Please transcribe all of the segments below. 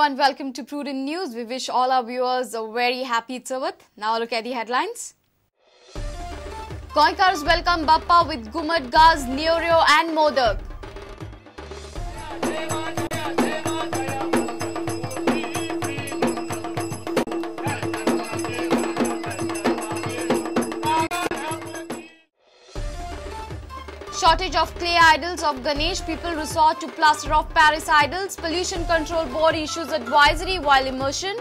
and welcome to Prudent News. We wish all our viewers a very happy Chavat. Now look at the headlines. Goinkars welcome Bappa with Gumad Gaz, Neuryo and Modak. Shortage of clay idols of Ganesh, people resort to plaster of Paris idols. Pollution Control Board issues advisory while immersion.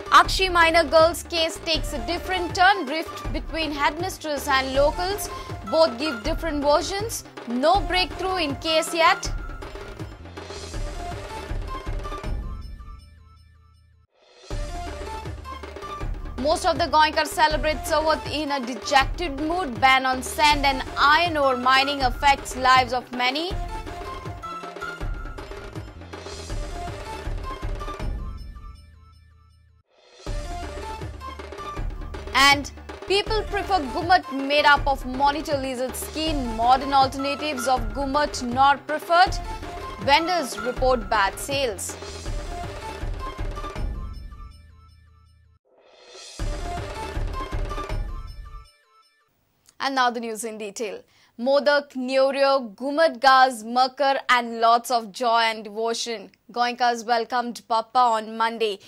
Akshi minor girls case takes a different turn. Rift between headmistress and locals. Both give different versions. No breakthrough in case yet. Most of the Goinkars celebrate Chavat in a dejected mood. Ban on sand and iron ore mining affects lives of many. And people prefer Gummat made up of monitor lizard skin. Modern alternatives of Gummat not preferred. Vendors report bad sales. And now the news in detail. Modak, Neuryo, Gumad Gaz, Makar and lots of joy and devotion. Goinkars welcomed Bappa on Monday.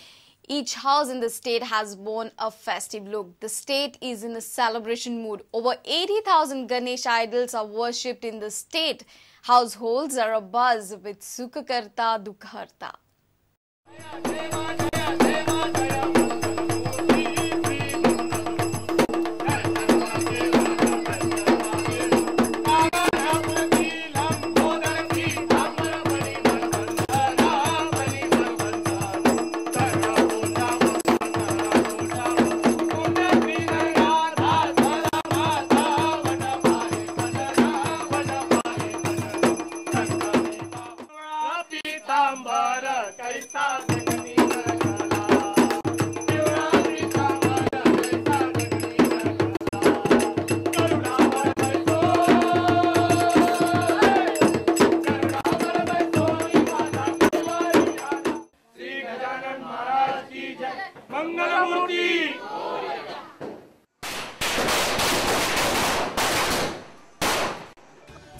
Each house in the state has worn a festive look. The state is in a celebration mood. Over 80,000 Ganesh idols are worshipped in the state. Households are abuzz with Sukhakarta Dukharta.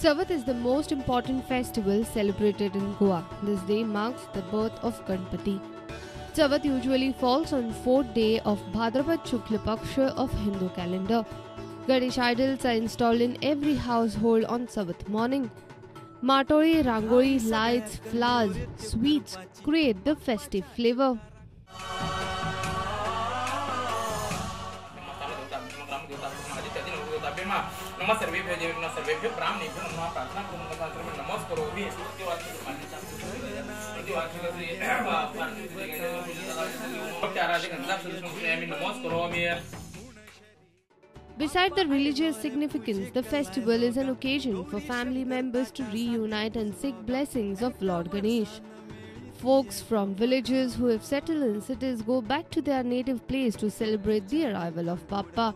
Chavat is the most important festival celebrated in Goa. This day marks the birth of Ganpati. Chavat usually falls on 4th day of Bhadrapad Shukla Paksha of Hindu calendar. Ganesh idols are installed in every household on Chavat morning. Matori, rangoli, lights, flowers, sweets create the festive flavor. Besides the religious significance, the festival is an occasion for family members to reunite and seek blessings of Lord Ganesh. Folks from villages who have settled in cities go back to their native place to celebrate the arrival of Bappa,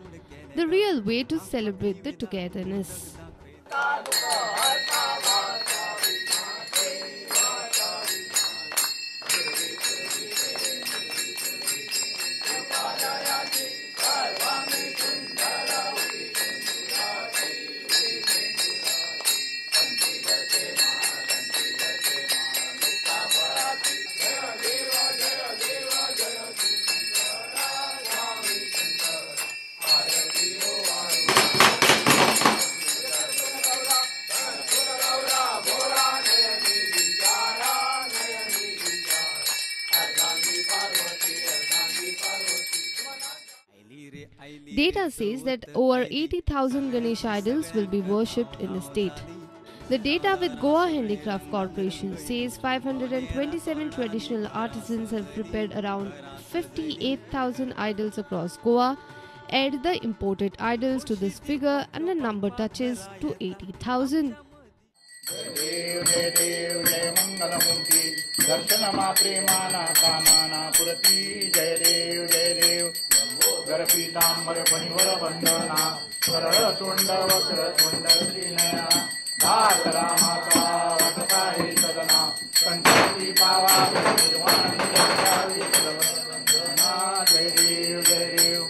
the real way to celebrate the togetherness. Data says that over 80,000 Ganesh idols will be worshipped in the state. The data with Goa Handicraft Corporation says 527 traditional artisans have prepared around 58,000 idols across Goa. Add the imported idols to this figure and the number touches to 80,000. गरपीतांबर फणीवर बंधना सरळ तोंड वक्र तोंड श्रीनया दास रामाचा वटकाही सदना कंठी पावा निर्वाणी जगावी सर्ववंदना जय देव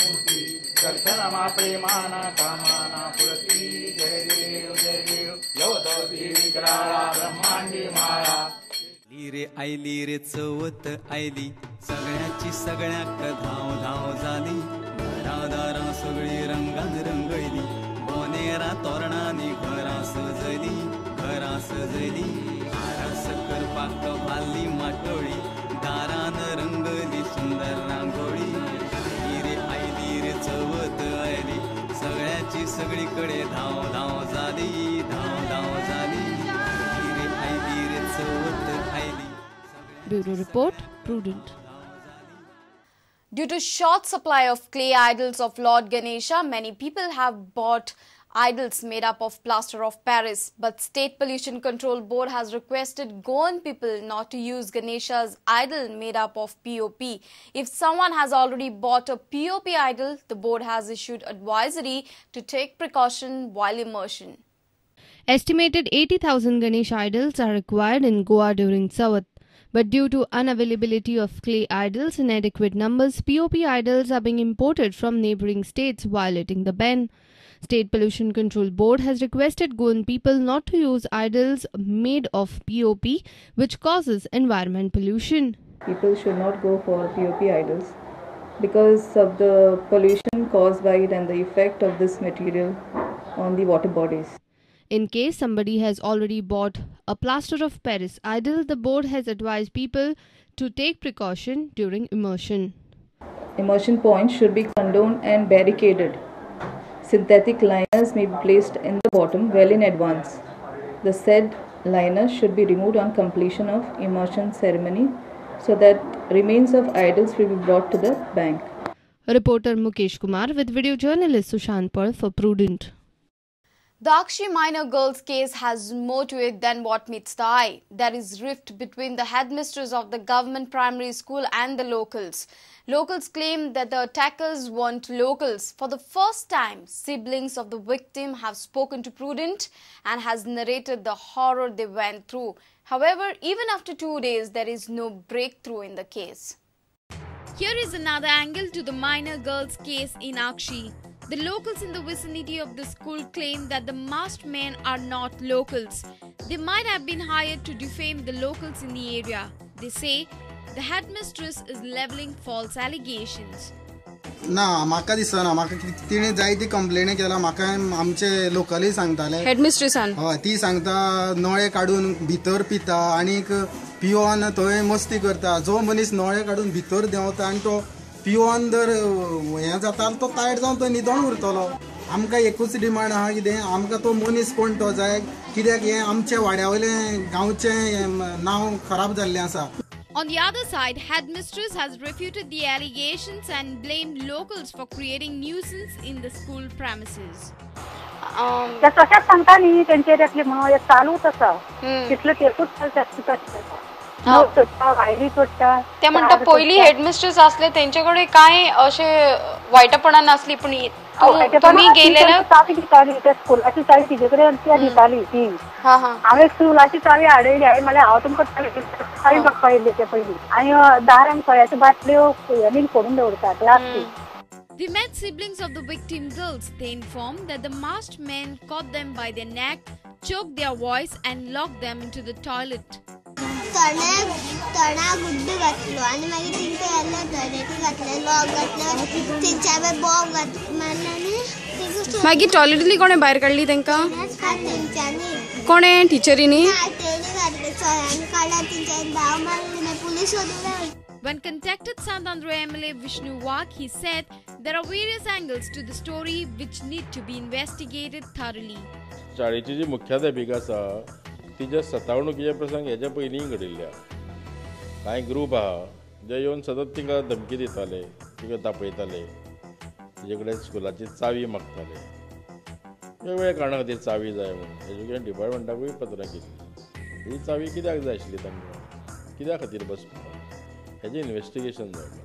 मूर्ती दर्शनमा प्रेमाना कामाना पुरती जय देव यवदवी विग्रहाला ब्रह्मांडी माया रे आयली रे चवथ आयली सगळ्याची सगळ्याक धाव धाव झाली दारा सगळी रंगान रंगयली बोनेरा तोरणांनी घरां सजली आरास करपाक भाल्ली माटोळी दारान रंगली सुंदर रांगोळी आयली रे चवथ आयली सगळ्याची सगळीकडे धाव धाव झाली आयली रे Chavath oily. Bureau Report, Prudent. Due to short supply of clay idols of Lord Ganesha, many people have bought idols made up of plaster of Paris. But State Pollution Control Board has requested Goan people not to use Ganesha's idol made up of POP. If someone has already bought a POP idol, the board has issued advisory to take precaution while immersion. Estimated 80,000 Ganesh idols are required in Goa during Chavath. But due to unavailability of clay idols in adequate numbers, POP idols are being imported from neighbouring states, violating the ban. State Pollution Control Board has requested Goan people not to use idols made of POP, which causes environment pollution. People should not go for POP idols because of the pollution caused by it and the effect of this material on the water bodies. In case somebody has already bought a plaster of Paris idol, the board has advised people to take precaution during immersion. Immersion points should be condoned and barricaded. Synthetic liners may be placed in the bottom well in advance. The said liners should be removed on completion of immersion ceremony so that remains of idols will be brought to the bank. Reporter Mukesh Kumar with video journalist Sushant Par for Prudent. The Akshi minor girls case has more to it than what meets the eye. There is rift between the headmistress of the government primary school and the locals. Locals claim that the attackers weren't locals. For the first time, siblings of the victim have spoken to Prudent and has narrated the horror they went through. However, even after 2 days, there is no breakthrough in the case. Here is another angle to the minor girls case in Akshi. The locals in the vicinity of the school claim that the masked men are not locals. They might have been hired to defame the locals in the area. They say the headmistress is levelling false allegations. ना म्हाका दिसना म्हाका तिणे जायती complain केला म्हाका आमचे locally सांगताले हेडमिस्ट्रेसान हय ती सांगता नळे काढून भितर पिता आनीक पियोन थंय मस्ती करता जो मनीस नळे काढून भितर देंवता आनी तो पियोन जर हें जाता तो टायट जावन तो न्हिदोन उरतलो आमकां एकूच डिमांड आहा कितें आमकां तो मनीस कोण तो जाय कित्याक हें आमच्या वाड्या वयलें गांवचें नांव खराब जाल्लें आसा. On the other side, headmistress has refuted the allegations and blamed locals for creating nuisance in the school premises. तशाच सांगता न्ही तेंचेर येतले म्हणून चालूच आसा तितले तेकूच चलता भायली सोडटा ते म्हणटा पयली हेडमिस्ट्रेस असले तेंच्याकडे काय अशे वायटपणां नासली पण तुम्ही गेलेले चावी दिताली त्या स्कुलाची चावी तिजे कडेन ती दिताली ती हांवें स्कुलाची चावी हाडयली हांवें म्हळ्यार हांव तुमकां चावी म्हाका पळयल्ली ते पयलीं आनी दारान खळ्याच्यो बाटल्यो बीन फोडून दवरतात plastic. The met siblings of the victim girls. They informed that the masked men caught them by their neck, choked their voice and locked them into the toilet. तणा गुड्डू घातलो आनी मागीर तेंका येल्ले टॉयलेटी घातले लॉक घातलो तेंच्या बॉब घातलो मागीर टॉयलेटींतली कोणे भायर काडली तेंका तेंच्यांनी कोणे टिचरींनी तेणी घातले चोरांनी काडला तेंच्या धांव मारले पुलीस सोदून. When contacted Santandra MLA Vishnu Wag, he said there are various angles to the story which need to be investigated thoroughly. शाळेची जी मुख्याध्यापिका आसा तिच्या सतावणुकीचे प्रसंग हेच्या पयलीं घडिल्ल्या कांय ग्रूप आहा जे येवन सतत तिका धमकी दिताले तिका तापयताले तिचे कडेन स्कुलाची चावी मागताले वेगवेगळ्या कारणां खातीर चावी जाय म्हणून एज्युकेशन डिपार्टमेंटाकूय पत्रां केल्ली ही चावी कित्याक जाय आशिल्ली तांकां कित्या खातीर बसपाक हेजें इन्वेस्टिगेशन जावपाक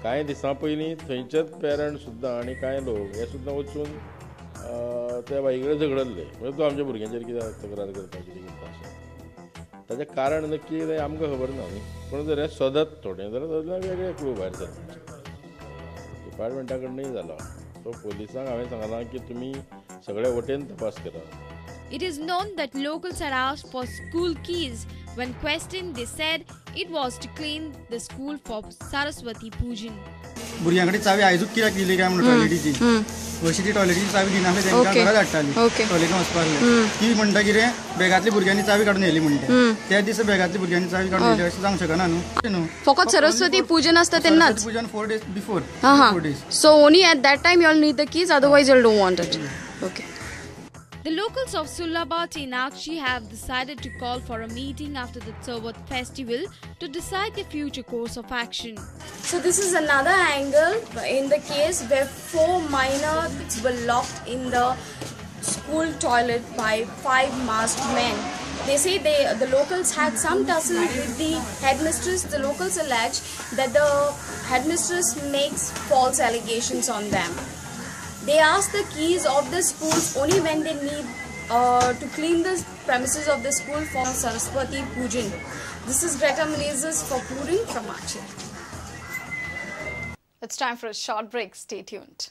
जाय कांय दिसां पयलीं थंयचेच पेरंट सुद्दां आनी कांय लोक हे सुद्दां वचून त्या बाईकडेन झगडल्ले म्हणजे तूं आमच्या भुरग्यांचेर कित्याक तक्रार करता कितें करता अशें ताचें कारण नक्की तें आमकां खबर ना न्ही पूण जर हें सदत थोडें जाल्यार वेगळे क्लू भायर सरता डिपार्टमेंटा कडनय जाला सो पोलिसांक हांवें सांगलां की तुमी सगळे वटेन तपास करात. It is known that locals had asked for school keys. When questioned, they said it was to clean the school for Saraswati Pujan. भुरग्यांकडे चावी आयजूच कित्याक दिली काय म्हणून टॉयलेटीची अशी ती टॉयलेटीची चावी दिनासले तांकां घरा धाडटाली टॉयलेटीन वचपाक लागली ती म्हणटा कितें बॅगांतली भुरग्यांनी चावी काडून येयली म्हणटा त्या दिसा बॅगांतली भुरग्यांनी चावी काडून येयली अशें जावंक शकना न्हू फकत सरस्वती पूजन असता तेन्नाच पूजन 4 days before 4 days so only at that time you all need the keys otherwise you all don't want it. Okay. The locals of Sulabad Inakshi have decided to call for a meeting after the Tsavat festival to decide the future course of action. So this is another angle in the case where 4 minors were locked in the school toilet by 5 masked men. They say the locals had some tussle with the headmistress. The locals allege that the headmistress makes false allegations on them. They ask the keys of the schools only when they need to clean the premises of the school for Saraswati Pujan. This is Greta Menezes for Puri from Archer. It's time for a short break. Stay tuned.